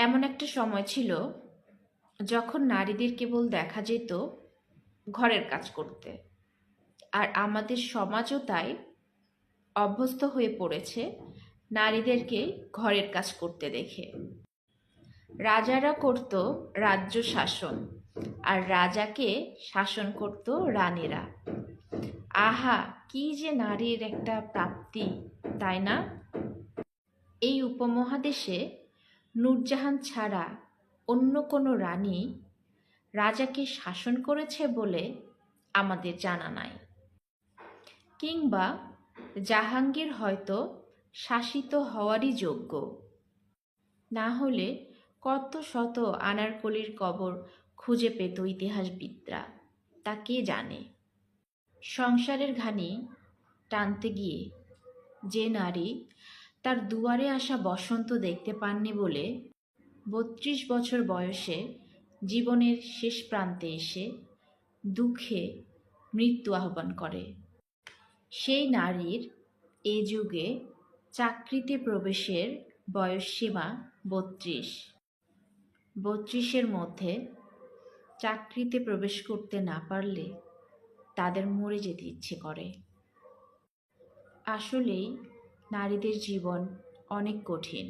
এমন একটা সময় ছিল যখন নারীদের কেবল দেখা যেত ঘরের কাজ করতে, আর আমাদের সমাজও তাই অভ্যস্ত হয়ে পড়েছে নারীদেরকে ঘরের কাজ করতে দেখে। রাজারা করত রাজ্য শাসন, আর রাজাকে শাসন করত রানীরা। আহা, কি যে নারীর একটা প্রাপ্তি, তাই না? এই উপমহাদেশে নূরজাহান ছাড়া অন্য কোনো রানী রাজাকে শাসন করেছে বলে আমাদের জানা নাই। কিংবা জাহাঙ্গীর হয়তো শাসিত হওয়ারই যোগ্য, না হলে কত শত আনারকলির কবর খুঁজে পেত ইতিহাসবিদরা, তা কে জানে। সংসারের ঘানি টানতে গিয়ে যে নারী তার দুয়ারে আসা বসন্ত দেখতে পাননি বলে ৩২ বছর বয়সে জীবনের শেষ প্রান্তে এসে দুঃখে মৃত্যু আহ্বান করে, সেই নারীর এ যুগে চাকরিতে প্রবেশের বয়সসীমা ৩২। ৩২-এর মধ্যে চাকরিতে প্রবেশ করতে না পারলে তাদের মরে যেতে ইচ্ছে করে। আসলেই নারীদের জীবন অনেক কঠিন।